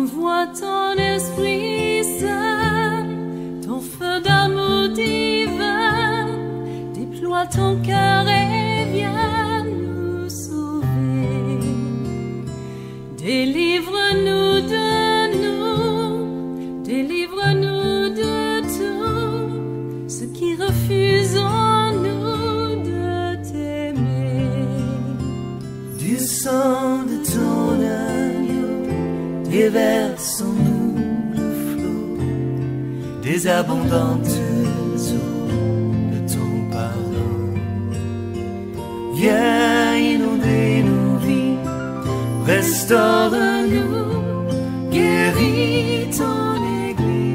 Envoie ton Esprit Saint, ton feu d'amour divin, déploie ton cœur et viens nous sauver. Délivre-nous de nous, délivre-nous de tout ce qui refuse en nous de t'aimer. Du sang de ton agneau, déverse en nous le flot des abondantes eaux de ton pardon. Viens inonder nos vies, restaure-nous, guéris ton Église.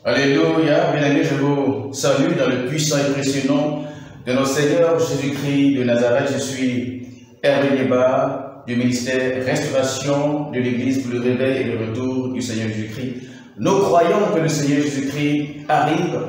Alléluia, bien-aimés, je vous salue dans le puissant et précieux nom de notre Seigneur Jésus-Christ de Nazareth. Je suis Hervé Néba du ministère Restauration de l'Église pour le réveil et le retour du Seigneur Jésus-Christ. Nous croyons que le Seigneur Jésus-Christ arrive,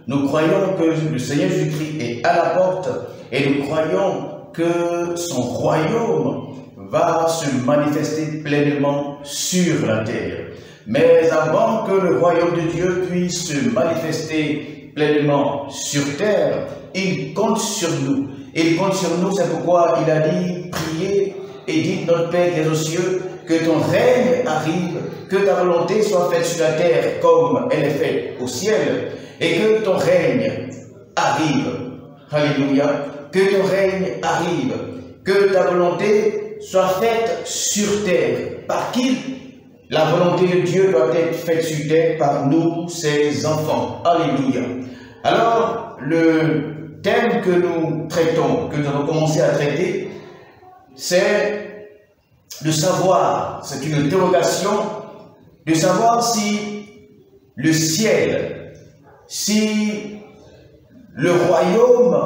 nous croyons que le Seigneur Jésus-Christ est à la porte et nous croyons que son royaume va se manifester pleinement sur la terre. Mais avant que le royaume de Dieu puisse se manifester pleinement sur terre, il compte sur nous. Il compte sur nous, c'est pourquoi il a dit, priez et dites notre Père qui est aux cieux, que ton règne arrive, que ta volonté soit faite sur la terre comme elle est faite au ciel, et que ton règne arrive. Alléluia. Que ton règne arrive, que ta volonté soit faite sur terre. Par qui? La volonté de Dieu doit être faite sur terre par nous, ses enfants. Alléluia. Alors, le thème que nous traitons, que nous avons commencé à traiter, c'est de savoir, c'est une interrogation, de savoir si le ciel, si le royaume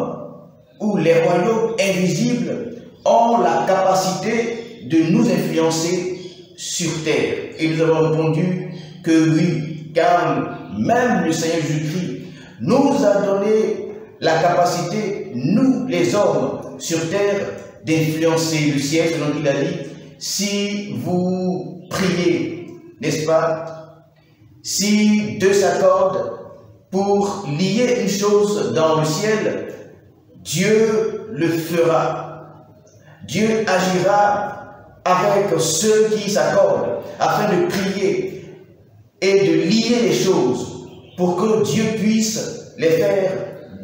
ou les royaumes invisibles ont la capacité de nous influencer sur terre. Et nous avons répondu que oui, car même le Seigneur Jésus-Christ nous a donné la capacité, nous les hommes sur terre, d'influencer le ciel, selon qu'il a dit, si vous priez, n'est-ce pas, si deux s'accordent pour lier une chose dans le ciel, Dieu le fera. Dieu agira avec ceux qui s'accordent afin de prier et de lier les choses pour que Dieu puisse les faire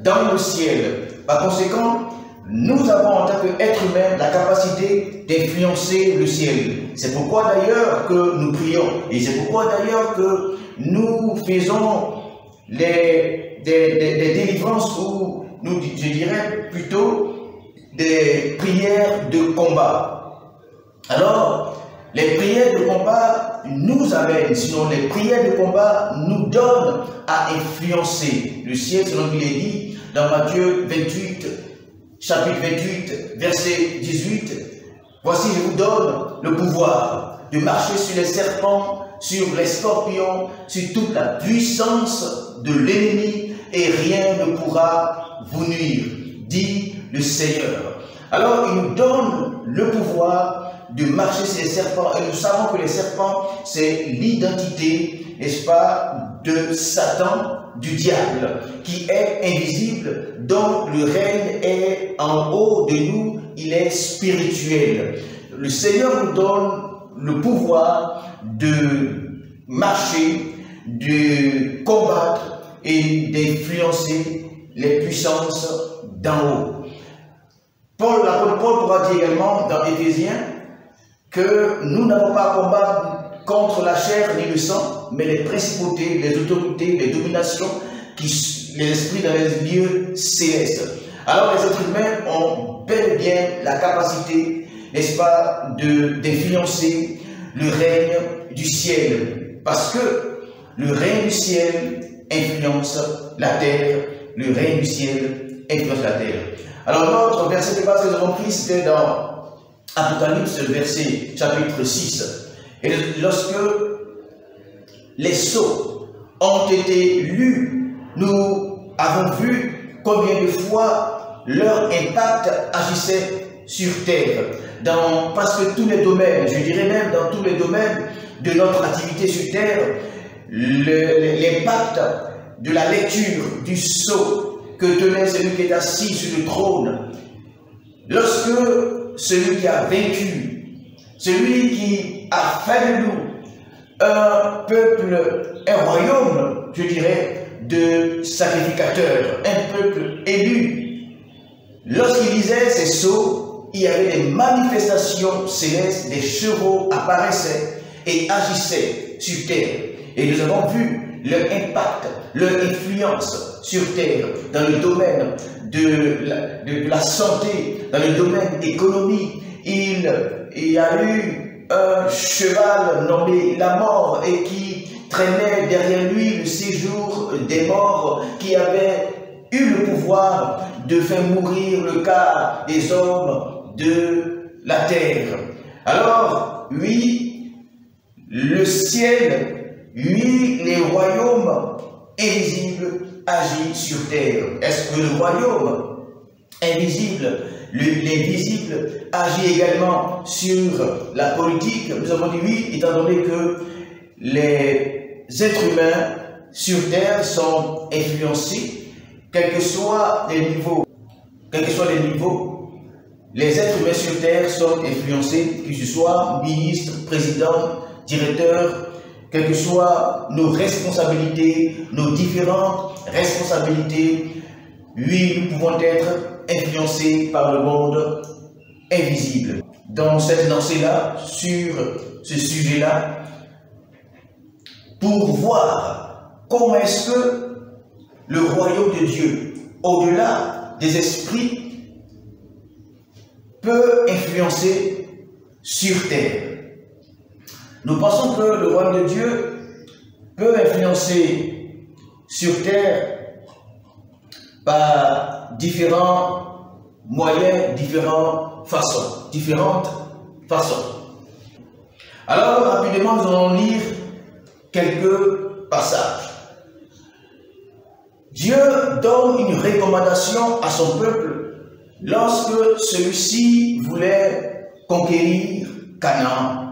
dans le ciel. Par conséquent, nous avons en tant qu'être humain la capacité d'influencer le ciel. C'est pourquoi d'ailleurs que nous prions et c'est pourquoi d'ailleurs que nous faisons des délivrances ou nous, je dirais plutôt des prières de combat. Alors, les prières de combat nous amènent, sinon les prières de combat nous donnent à influencer le ciel, selon qu'il est dit dans Matthieu 28, chapitre 28, verset 18. Voici, je vous donne le pouvoir de marcher sur les serpents, sur les scorpions, sur toute la puissance de l'ennemi, et rien ne pourra vous nuire, dit le Seigneur. Alors, il nous donne le pouvoir de marcher sur les serpents, et nous savons que les serpents, c'est l'identité, n'est-ce pas, de Satan, du diable, qui est invisible, dont le règne est en haut de nous, il est spirituel. Le Seigneur nous donne le pouvoir de marcher, de combattre et d'influencer les puissances d'en haut. L'apôtre Paul pourra dire également dans Éphésiens que nous n'avons pas à combattre contre la chair ni le sang, mais les principautés, les autorités, les dominations, les esprits dans les lieux célestes. Alors les êtres humains ont bel et bien la capacité, n'est-ce pas, d'influencer le règne du ciel. Parce que le règne du ciel influence la terre, le règne du ciel influence la terre. Alors notre verset de base que nous avons pris, c'était dans Apocalypse, verset chapitre 6. Et lorsque les sceaux ont été lus, nous avons vu combien de fois leur impact agissait sur terre, dans presque tous les domaines, je dirais même dans tous les domaines de notre activité sur terre. L'impact de la lecture du sceau que tenait celui qui est assis sur le trône, lorsque celui qui a vaincu, celui qui a fait de nous un peuple, un royaume, je dirais, de sacrificateurs, un peuple élu, lorsqu'il lisait ces sceaux, il y avait des manifestations célestes, des chevaux apparaissaient et agissaient sur terre. Et nous avons vu leur impact, leur influence sur terre, dans le domaine de la santé, dans le domaine économique. Il y a eu un cheval nommé la mort et qui traînait derrière lui le séjour des morts, qui avait eu le pouvoir de faire mourir le quart des hommes de la terre. Alors, oui, le ciel, oui, les royaumes invisibles agissent sur terre. Est-ce que le royaume invisible, l'invisible, agit également sur la politique? Nous avons dit oui, étant donné que les êtres humains sur terre sont influencés, quels que soient les niveaux, les êtres humains sur terre sont influencés, que ce soit ministre, président, directeur, quelles que soient nos responsabilités, nos différentes responsabilités. Oui, nous pouvons être influencés par le monde invisible. Dans cette lancée-là, sur ce sujet-là, pour voir comment est-ce que le royaume de Dieu, au-delà des esprits, peut influencer sur terre. Nous pensons que le royaume de Dieu peut influencer sur terre par différents moyens, différentes façons. Alors, rapidement, nous allons lire quelques passages. Dieu donne une recommandation à son peuple lorsque celui-ci voulait conquérir Canaan.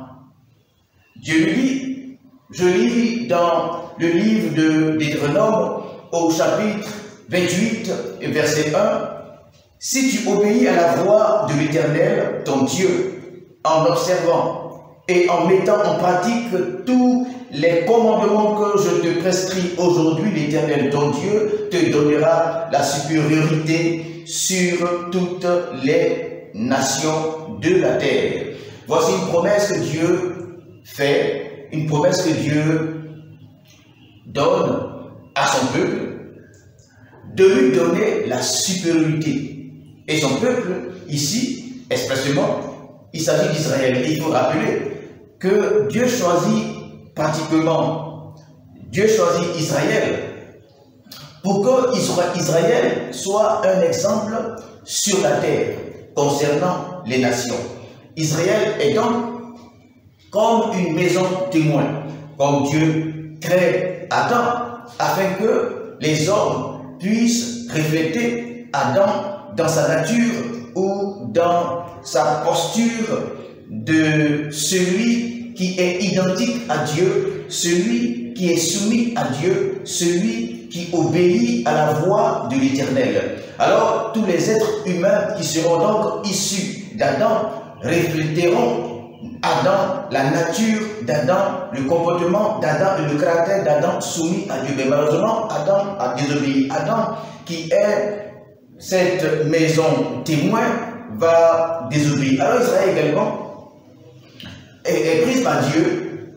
Dieu lui dit, je lis dans le livre de Deutéronome au chapitre 28, verset 1, « Si tu obéis à la voix de l'Éternel, ton Dieu, en observant et en mettant en pratique tous les commandements que je te prescris aujourd'hui, l'Éternel, ton Dieu, te donnera la supériorité sur toutes les nations de la terre. » Voici une promesse que Dieu fait, une promesse que Dieu donne à son peuple, de lui donner la supériorité. Et son peuple, ici, expressément, il s'agit d'Israël. Et il faut rappeler que Dieu choisit pratiquement, Dieu choisit Israël pour que Israël soit un exemple sur la terre concernant les nations. Israël est donc comme une maison témoin, comme Dieu crée Adam, afin que les hommes puissent refléter Adam dans sa nature ou dans sa posture de celui qui est identique à Dieu, celui qui est soumis à Dieu, celui qui obéit à la voix de l'Éternel. Alors, tous les êtres humains qui seront donc issus d'Adam refléteront Adam, la nature d'Adam, le comportement d'Adam et le caractère d'Adam soumis à Dieu. Mais malheureusement, Adam a désobéi. Adam, qui est cette maison témoin, va désobéir. Alors Israël également est prise par Dieu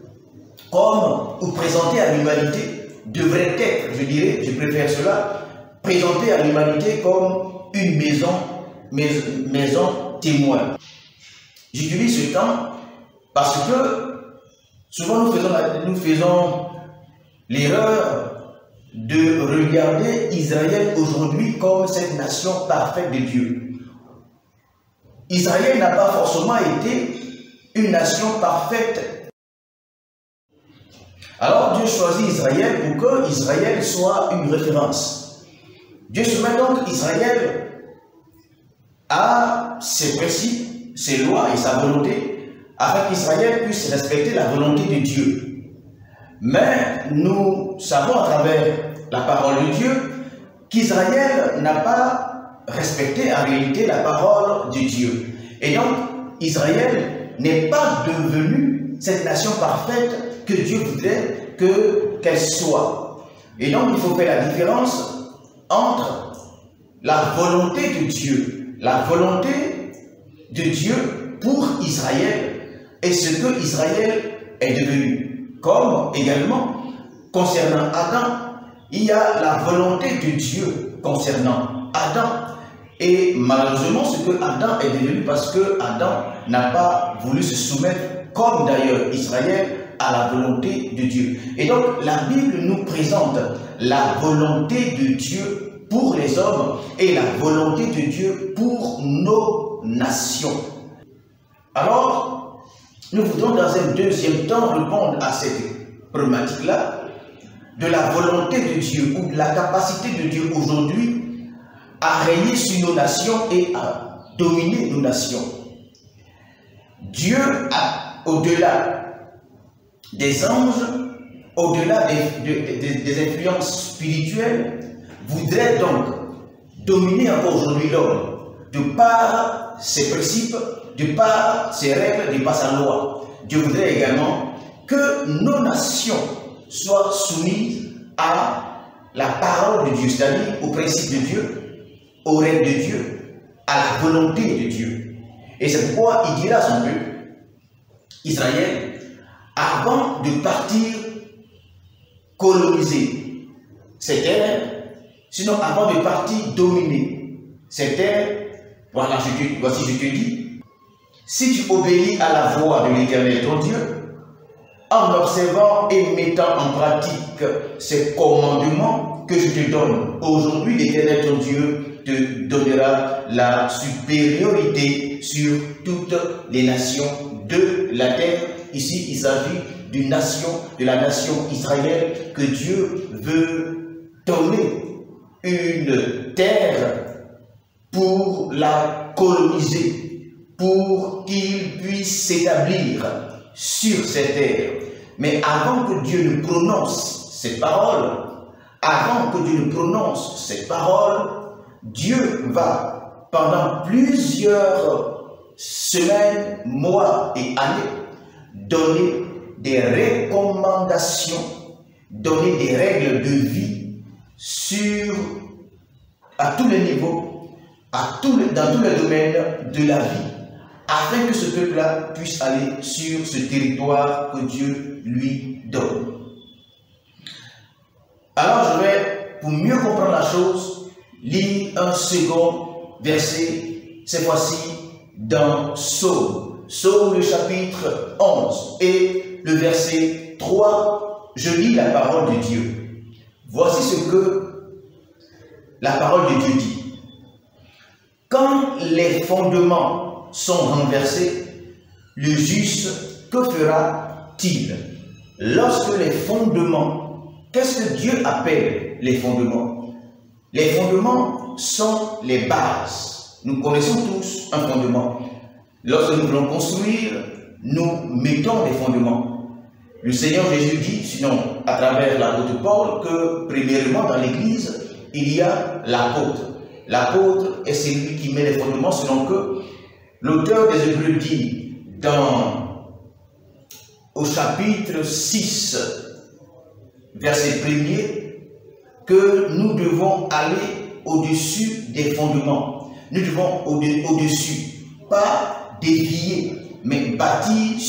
comme ou présentée à l'humanité, devrait être, je dirais, je préfère cela, présentée à l'humanité comme une maison témoin. J'utilise ce temps parce que souvent nous faisons l'erreur de regarder Israël aujourd'hui comme cette nation parfaite de Dieu. Israël n'a pas forcément été une nation parfaite. Alors Dieu choisit Israël pour que Israël soit une référence. Dieu soumet donc Israël a ses principes, ses lois et sa volonté, afin qu'Israël puisse respecter la volonté de Dieu. Mais nous savons à travers la parole de Dieu qu'Israël n'a pas respecté en réalité la parole de Dieu. Et donc, Israël n'est pas devenu cette nation parfaite que Dieu voudrait qu'elle soit. Et donc, il faut faire la différence entre la volonté de Dieu, pour Israël et ce que Israël est devenu. Comme également, concernant Adam, il y a la volonté de Dieu concernant Adam. Et malheureusement, ce que Adam est devenu parce que Adam n'a pas voulu se soumettre, comme d'ailleurs Israël, à la volonté de Dieu. Et donc, la Bible nous présente la volonté de Dieu pour les hommes et la volonté de Dieu pour nos nations. Alors, nous voudrons dans un deuxième temps répondre à cette problématique-là de la volonté de Dieu ou de la capacité de Dieu aujourd'hui à régner sur nos nations et à dominer nos nations. Dieu, au-delà des anges, au-delà des influences spirituelles, voudrait donc dominer encore aujourd'hui l'homme de par ses principes, de par ses règles, de par sa loi. Dieu voudrait également que nos nations soient soumises à la parole de Dieu, c'est-à-dire aux principes de Dieu, aux règles de Dieu, à la volonté de Dieu. Et c'est pourquoi il dira à son peuple, Israël, avant de partir coloniser ces terres, sinon avant de partir dominer ces terres, voilà, voici je te dis, si tu obéis à la voix de l'Éternel ton Dieu, en observant et mettant en pratique ces commandements que je te donne aujourd'hui, l'Éternel ton Dieu te donnera la supériorité sur toutes les nations de la terre. Ici, il s'agit d'une nation, de la nation Israël, que Dieu veut donner une terre pour la coloniser, pour qu'il puisse s'établir sur cette terre. Mais avant que Dieu ne prononce ces paroles, Dieu va, pendant plusieurs semaines, mois et années, donner des recommandations, donner des règles de vie à tous les niveaux, dans tous les domaines de la vie, afin que ce peuple-là puisse aller sur ce territoire que Dieu lui donne. Alors je vais, pour mieux comprendre la chose, lire un second verset, cette fois-ci dans Psaume le chapitre 11 et le verset 3, je lis la parole de Dieu. Voici ce que la parole de Dieu dit. Quand les fondements sont renversés, le juste, que fera-t-il? Lorsque les fondements, qu'est-ce que Dieu appelle les fondements? Les fondements sont les bases. Nous connaissons tous un fondement. Lorsque nous voulons construire, nous mettons des fondements. Le Seigneur Jésus dit, sinon à travers l'apôtre Paul, que premièrement dans l'Église, il y a l'apôtre. L'apôtre est celui qui met les fondements, selon que l'auteur des Hébreux dit au chapitre 6, verset 1er, que nous devons aller au-dessus des fondements. Nous devons au-dessus, pas dévier, mais bâtir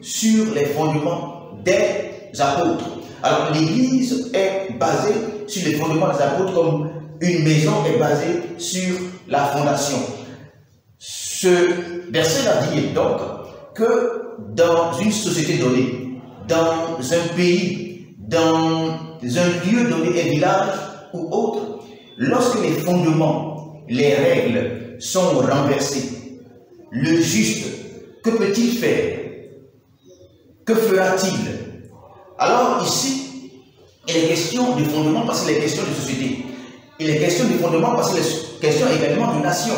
sur les fondements des apôtres. Alors l'Église est basée sur les fondements des apôtres, comme une maison est basée sur la fondation. Ce verset-là dit donc que dans une société donnée, dans un pays, dans un lieu donné, un village ou autre, lorsque les fondements, les règles sont renversées, le juste, que peut-il faire? Que fera-t-il? Alors ici, il est question de fondement parce qu'il est question de société. Il est question de fondement parce qu'il est question également de nation.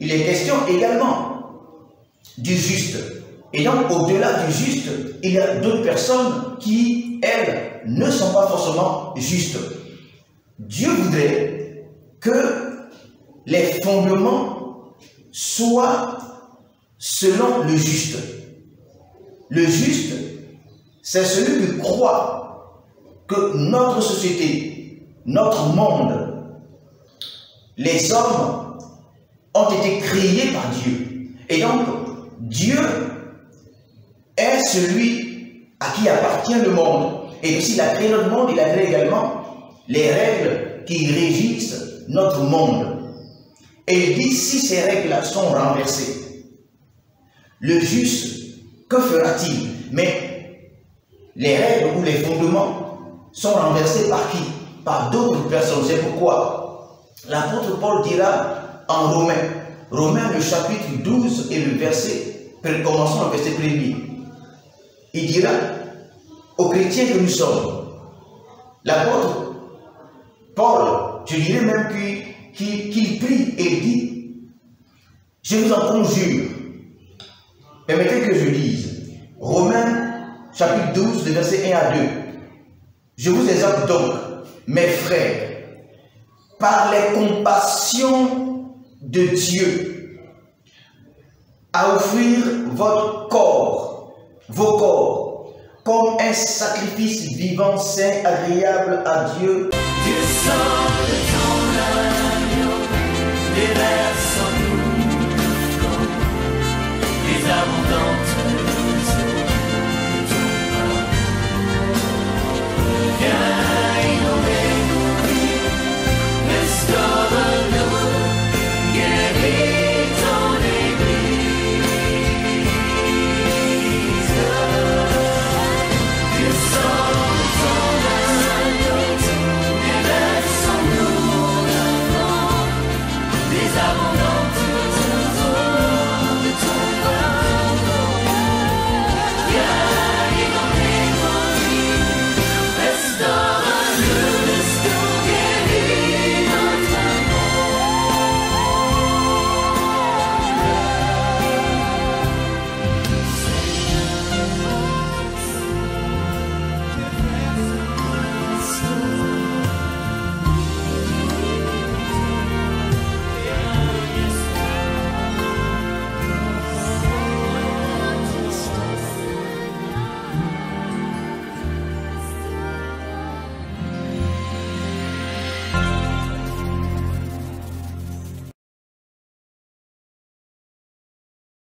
il est question également du juste. Et donc, au-delà du juste, il y a d'autres personnes qui, elles, ne sont pas forcément justes. Dieu voudrait que les fondements soient selon le juste. Le juste, c'est celui qui croit que notre société, notre monde, les hommes ont été créés par Dieu. Et donc, Dieu est celui à qui appartient le monde. Et s'il a créé notre monde, il a créé également les règles qui régissent notre monde. Et il dit, si ces règles-là sont renversées, le juste, que fera-t-il? Mais les règles ou les fondements sont renversés par qui? Par d'autres personnes. C'est pourquoi l'apôtre Paul dira en Romains le chapitre 12 et le verset, commençons le verset 1er. Il dira aux chrétiens que nous sommes, l'apôtre Paul, je dirais même qu'il prie et il dit, je vous en conjure, permettez que je lise, Romains chapitre 12, le verset 1 à 2. Je vous exhorte donc, mes frères, par les compassions de Dieu, à offrir votre corps, vos corps, comme un sacrifice vivant, saint, agréable à Dieu. Du sang de ton agneau, déverse en nous le flot, les abondantes eaux de ton pain. Viens inonder nos vies, restaure-nous, guéris ton Église. Du sang de ton agneau, déverse en nous le flot, les abondantes